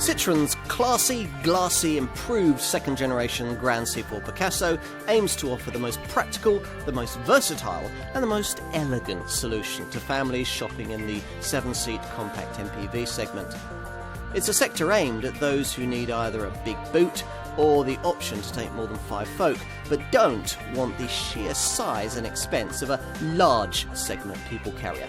Citroen's classy, glassy, improved second-generation Grand C4 Picasso aims to offer the most practical, the most versatile and the most elegant solution to families shopping in the 7-seat compact MPV segment. It's a sector aimed at those who need either a big boot or the option to take more than 5 folk, but don't want the sheer size and expense of a large segment people carrier.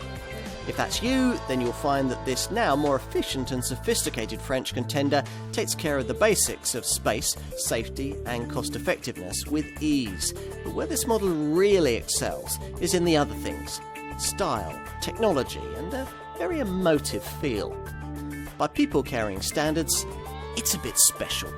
If that's you, then you'll find that this now more efficient and sophisticated French contender takes care of the basics of space, safety and cost effectiveness with ease. But where this model really excels is in the other things: style, technology and a very emotive feel. By people carrying standards, it's a bit special.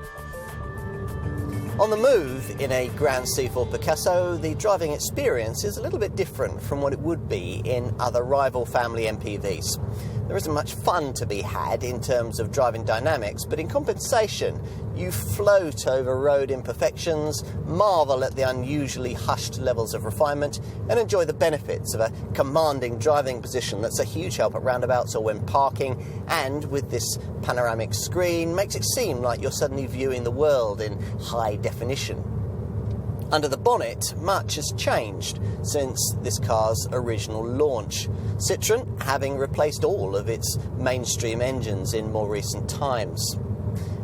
On the move in a Grand C4 Picasso, the driving experience is a little bit different from what it would be in other rival family MPVs. There isn't much fun to be had in terms of driving dynamics, but in compensation, you float over road imperfections, marvel at the unusually hushed levels of refinement, and enjoy the benefits of a commanding driving position that's a huge help at roundabouts or when parking, and with this panoramic screen, makes it seem like you're suddenly viewing the world in high definition. Under the bonnet, much has changed since this car's original launch, Citroen having replaced all of its mainstream engines in more recent times.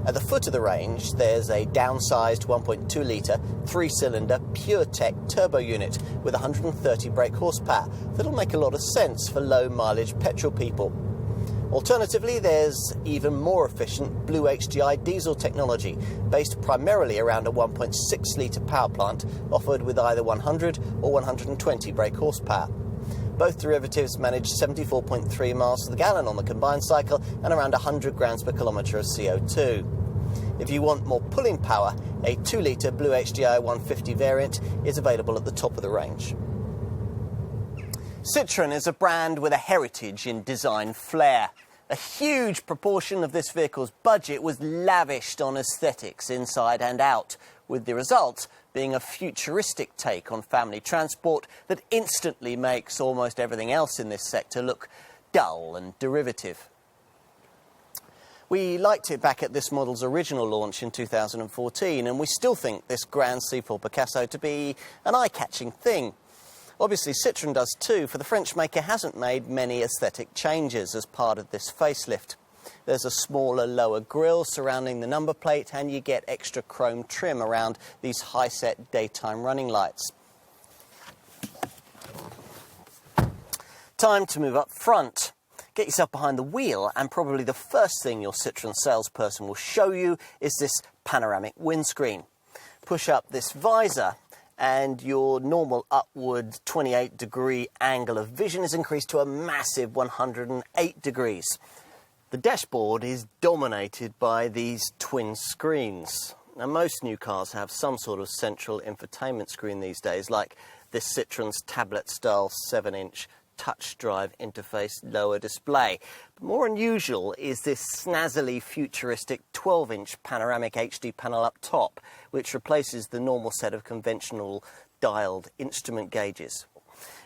At the foot of the range, there's a downsized 1.2-litre, 3-cylinder, PureTech turbo unit with 130 brake horsepower that'll make a lot of sense for low-mileage petrol people. Alternatively, there's even more efficient Blue HDI diesel technology, based primarily around a 1.6-litre power plant, offered with either 100 or 120 brake horsepower. Both derivatives manage 74.3 miles to the gallon on the combined cycle and around 100 grams per kilometre of CO2. If you want more pulling power, a 2-litre Blue HDI 150 variant is available at the top of the range. Citroen is a brand with a heritage in design flair. A huge proportion of this vehicle's budget was lavished on aesthetics inside and out, with the result being a futuristic take on family transport that instantly makes almost everything else in this sector look dull and derivative. We liked it back at this model's original launch in 2014, and we still think this Grand C4 Picasso to be an eye-catching thing. Obviously, Citroen does too, for the French maker hasn't made many aesthetic changes as part of this facelift. There's a smaller, lower grille surrounding the number plate, and you get extra chrome trim around these high-set daytime running lights. Time to move up front. Get yourself behind the wheel, and probably the first thing your Citroen salesperson will show you is this panoramic windscreen. Push up this visor, and your normal upward 28-degree angle of vision is increased to a massive 108 degrees. The dashboard is dominated by these twin screens. Now, most new cars have some sort of central infotainment screen these days, like this Citroen's tablet-style 7-inch touch drive interface lower display. But more unusual is this snazzily futuristic 12-inch panoramic HD panel up top, which replaces the normal set of conventional dialed instrument gauges.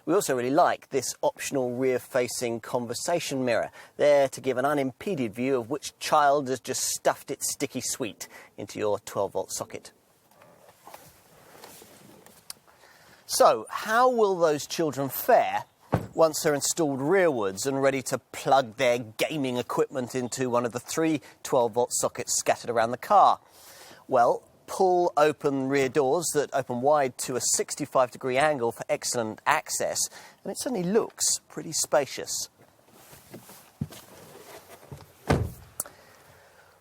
We also really like this optional rear-facing conversation mirror, there to give an unimpeded view of which child has just stuffed its sticky sweet into your 12-volt socket. So, how will those children fare once they're installed rearwards and ready to plug their gaming equipment into one of the 3 12-volt sockets scattered around the car? Well, pull open rear doors that open wide to a 65-degree angle for excellent access, and it suddenly looks pretty spacious.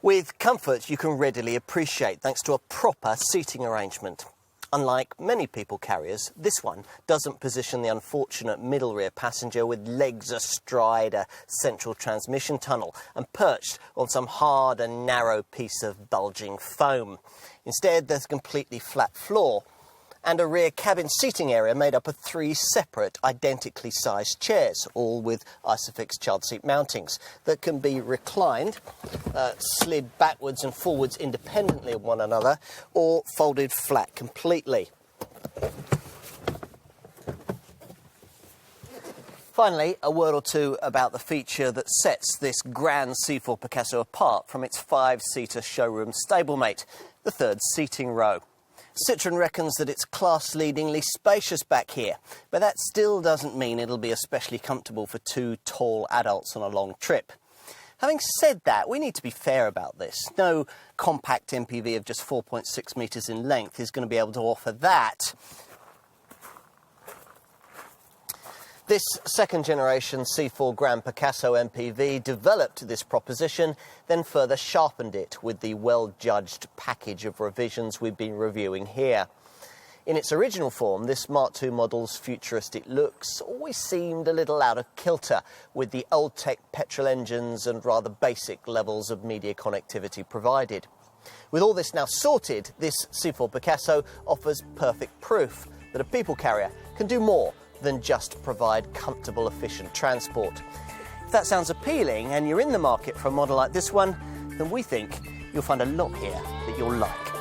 With comfort you can readily appreciate thanks to a proper seating arrangement. Unlike many people carriers, this one doesn't position the unfortunate middle rear passenger with legs astride a central transmission tunnel and perched on some hard and narrow piece of bulging foam. Instead, there's a completely flat floor and a rear cabin seating area made up of 3 separate, identically sized chairs, all with Isofix child seat mountings that can be reclined, slid backwards and forwards independently of one another, or folded flat completely. Finally, a word or two about the feature that sets this Grand C4 Picasso apart from its 5-seater showroom stablemate, the third seating row. Citroen reckons that it's class-leadingly spacious back here, but that still doesn't mean it'll be especially comfortable for two tall adults on a long trip. Having said that, we need to be fair about this. No compact MPV of just 4.6 metres in length is going to be able to offer that. This second-generation C4 Grand Picasso MPV developed this proposition, then further sharpened it with the well-judged package of revisions we've been reviewing here. In its original form, this Mark II model's futuristic looks always seemed a little out of kilter with the old-tech petrol engines and rather basic levels of media connectivity provided. With all this now sorted, this C4 Picasso offers perfect proof that a people carrier can do more than just provide comfortable, efficient transport. If that sounds appealing and you're in the market for a model like this one, then we think you'll find a lot here that you'll like.